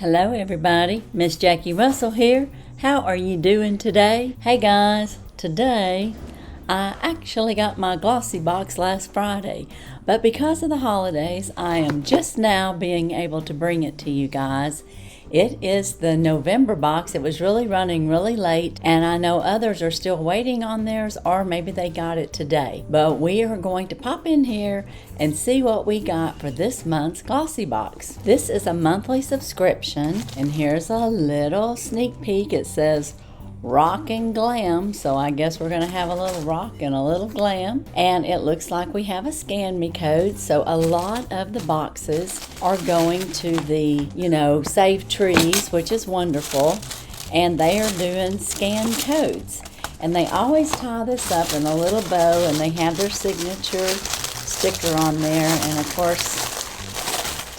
Hello everybody, Miss Jackie Russell here. How are you doing today? Hey guys, today I actually got my Glossy Box last Friday, but because of the holidays, I am just now being able to bring it to you guys. It is the November box. It was really running really late, and I know others are still waiting on theirs, or maybe they got it today. But we are going to pop in here and see what we got for this month's Glossy Box. This is a monthly subscription, and here's a little sneak peek. It says rock and glam, so I guess we're gonna have a little rock and a little glam. And it looks like we have a scan me code, so a lot of the boxes are going to the save trees, which is wonderful, and they are doing scan codes, and they always tie this up in a little bow, and they have their signature sticker on there. And of course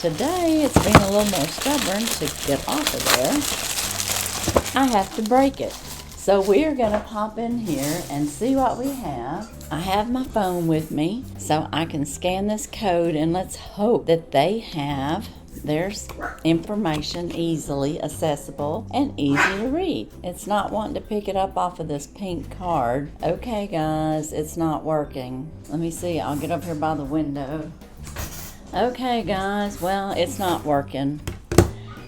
today it's being a little more stubborn to get off of there. I have to break it. So we're going to pop in here and see what we have. I have my phone with me so I can scan this code, and let's hope that they have their information easily accessible and easy to read. It's not wanting to pick it up off of this pink card. Okay guys, it's not working. Let me see, I'll get up here by the window. Okay guys, well, it's not working.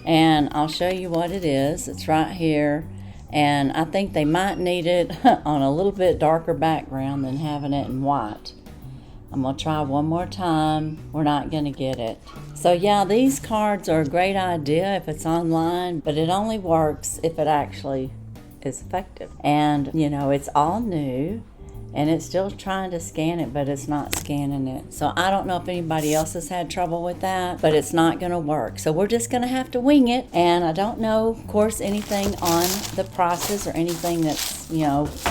And I'll show you what it is. It's right here. And I think they might need it on a little bit darker background than having it in white. I'm going to try one more time. We're not going to get it. So yeah, these cards are a great idea if it's online, but it only works if it actually is effective. And it's all new, and it's still trying to scan it, but it's not scanning it. So I don't know if anybody else has had trouble with that, but it's not going to work. So we're just going to have to wing it. And I don't know, of course, anything on the prices or anything that's,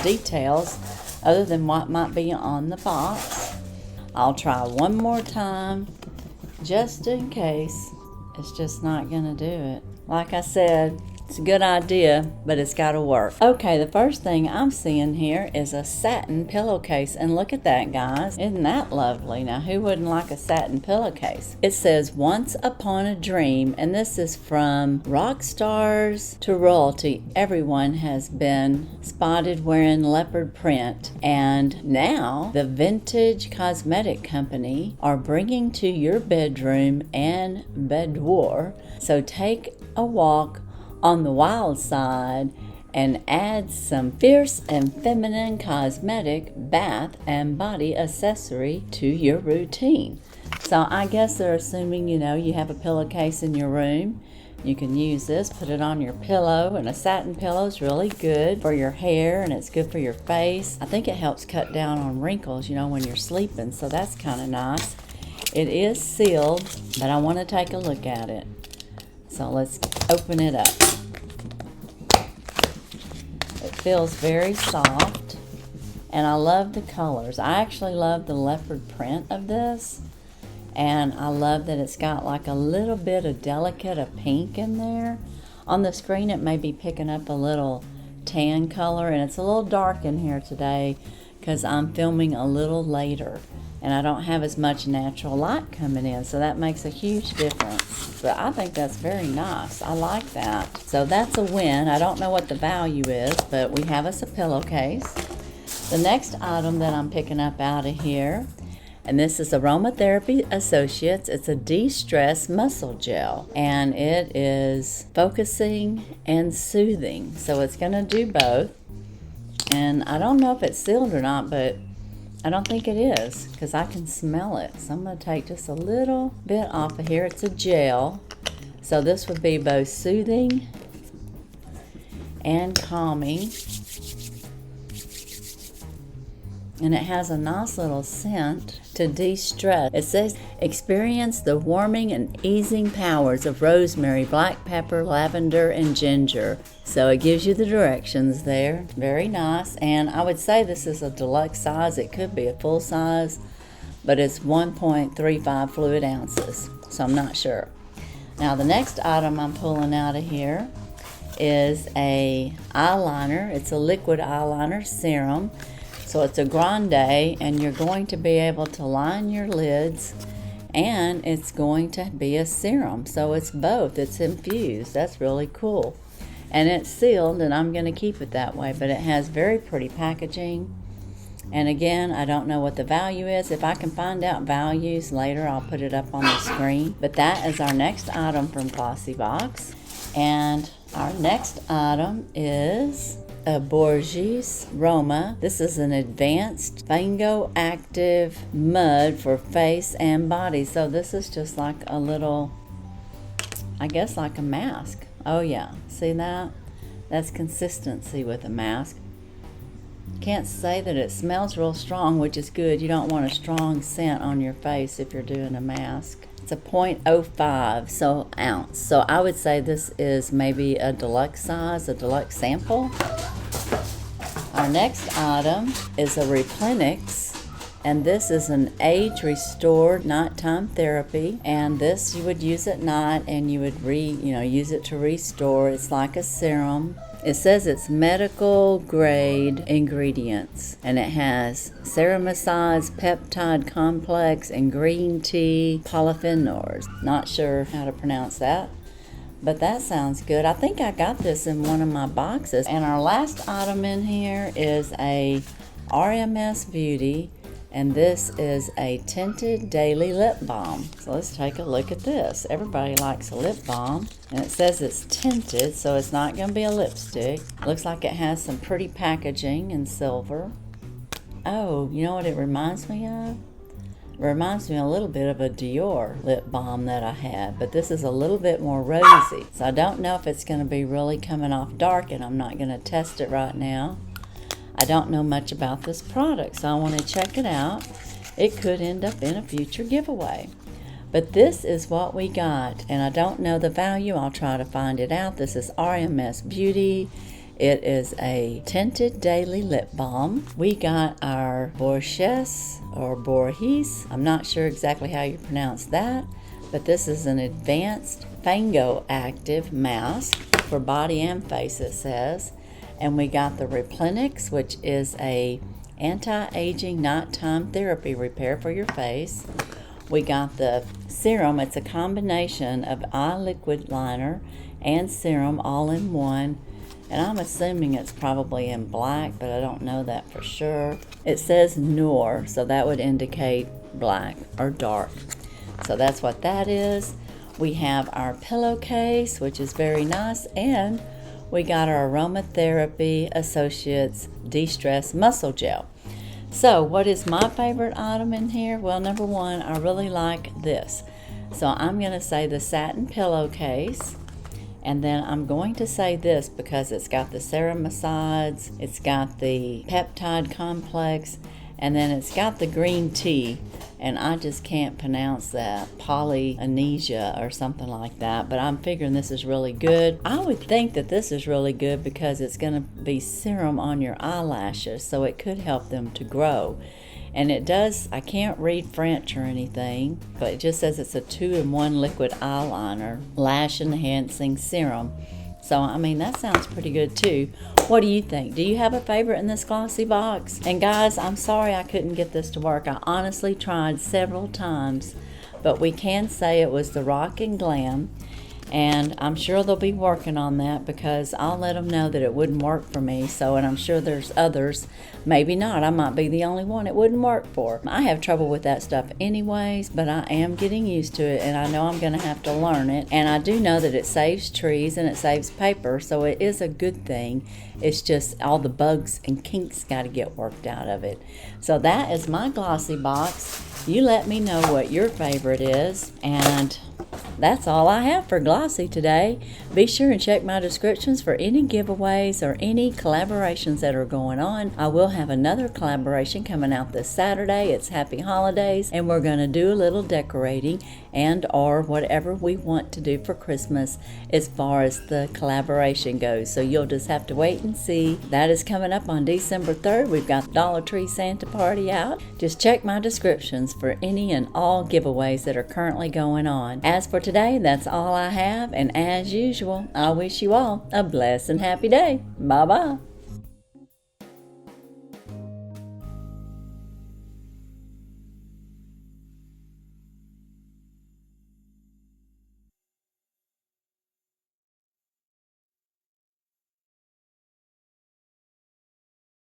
details other than what might be on the box. I'll try one more time just in case. It's just not going to do it. Like I said, it's a good idea, but it's got to work. Okay, the first thing I'm seeing here is a satin pillowcase, and look at that, guys. Isn't that lovely? Now, who wouldn't like a satin pillowcase? It says Once Upon a Dream, and this is from rock stars to royalty. Everyone has been spotted wearing leopard print, and now the Vintage Cosmetic Company are bringing to your bedroom and boudoir. So take a walk on the wild side and add some fierce and feminine cosmetic bath and body accessory to your routine. So I guess they're assuming you have a pillowcase in your room. You can use this, put it on your pillow, and a satin pillow is really good for your hair, and it's good for your face. I think it helps cut down on wrinkles when you're sleeping, so that's kind of nice. It is sealed, but I want to take a look at it. So let's open it up. It feels very soft, and I love the colors. I actually love the leopard print of this, and I love that it's got like a little bit of delicate of pink in there. On the screen it may be picking up a little tan color, and it's a little dark in here today because I'm filming a little later and I don't have as much natural light coming in, so that makes a huge difference. But I think that's very nice. I like that. So that's a win. I don't know what the value is, but we have us a pillowcase. The next item that I'm picking up out of here, and this is Aromatherapy Associates. It's a de-stress muscle gel, and it is focusing and soothing. So it's going to do both. And I don't know if it's sealed or not, but I don't think it is because I can smell it. So I'm going to take just a little bit off of here. It's a gel. So this would be both soothing and calming. And it has a nice little scent to de-stress. It says, experience the warming and easing powers of rosemary, black pepper, lavender, and ginger. So it gives you the directions there. Very nice. And I would say this is a deluxe size. It could be a full size, but it's 1.35 fluid ounces. So I'm not sure. Now the next item I'm pulling out of here is a eyeliner. It's a liquid eyeliner serum. So it's a grande, and you're going to be able to line your lids and it's going to be a serum, so it's both. It's infused. That's really cool. And it's sealed, and I'm going to keep it that way, but it has very pretty packaging. And again, I don't know what the value is. If I can find out values later, I'll put it up on the screen. But that is our next item from Glossy Box. And our next item is a Borges Roma. This is an advanced Fango active mud for face and body. So this is just like a little, I guess like a mask. Oh yeah, see that? That's consistency with a mask. Can't say that it smells real strong, which is good. You don't want a strong scent on your face if you're doing a mask. It's a 0.05 ounce. So I would say this is maybe a deluxe size, a deluxe sample. Our next item is a Replenix, and this is an age restored nighttime therapy. And this you would use at night, and you would use it to restore. It's like a serum. It says it's medical grade ingredients, and it has ceramides, peptide complex, and green tea polyphenols. Not sure how to pronounce that, but that sounds good. I think I got this in one of my boxes. And our last item in here is a RMS Beauty, and this is a tinted daily lip balm. So let's take a look at this. Everybody likes a lip balm, and it says it's tinted, so it's not going to be a lipstick. Looks like it has some pretty packaging in silver. Oh, you know what it reminds me of? It reminds me a little bit of a Dior lip balm that I had, but this is a little bit more rosy. So I don't know if it's going to be really coming off dark, and I'm not going to test it right now. I don't know much about this product, so I want to check it out. It could end up in a future giveaway. But this is what we got, and I don't know the value. I'll try to find it out. This is RMS Beauty. It is a tinted daily lip balm. We got our Borges or Borges. I'm not sure exactly how you pronounce that, but this is an advanced Fango active mask for body and face, it says. And we got the Replenix, which is a anti-aging nighttime therapy repair for your face. We got the serum. It's a combination of eye liquid liner and serum all in one. And I'm assuming it's probably in black, but I don't know that for sure. It says Noor, so that would indicate black or dark. So that's what that is. We have our pillowcase, which is very nice, and we got our Aromatherapy Associates De-Stress Muscle Gel. So what is my favorite item in here? Well, number one, I really like this. So I'm going to say the satin pillowcase. And then I'm going to say this because it's got the ceramides, it's got the peptide complex, and then it's got the green tea. And I just can't pronounce that, polyanesia or something like that, but I'm figuring this is really good. I would think that this is really good because it's going to be serum on your eyelashes, so it could help them to grow. And it does, I can't read French or anything, but it just says it's a 2-in-1 liquid eyeliner, lash enhancing serum. So, I mean, that sounds pretty good too. What do you think? Do you have a favorite in this Glossy Box? And guys, I'm sorry I couldn't get this to work. I honestly tried several times, but we can say it was the Rock and Glam. And I'm sure they'll be working on that because I'll let them know that it wouldn't work for me. So, and I'm sure there's others, maybe not. I might be the only one it wouldn't work for. I have trouble with that stuff anyways, but I am getting used to it, and I know I'm going to have to learn it. And I do know that it saves trees and it saves paper, so it is a good thing. It's just all the bugs and kinks got to get worked out of it. So that is my Glossy Box. You let me know what your favorite is, and that's all I have for Glossy today. Be sure and check my descriptions for any giveaways or any collaborations that are going on. I will have another collaboration coming out this Saturday. It's Happy Holidays, and we're going to do a little decorating and or whatever we want to do for Christmas as far as the collaboration goes. So you'll just have to wait and see. That is coming up on December 3rd. We've got the Dollar Tree Santa Party out. Just check my descriptions for any and all giveaways that are currently going on. As for today, that's all I have, and as usual, I wish you all a blessed and happy day. Bye-bye.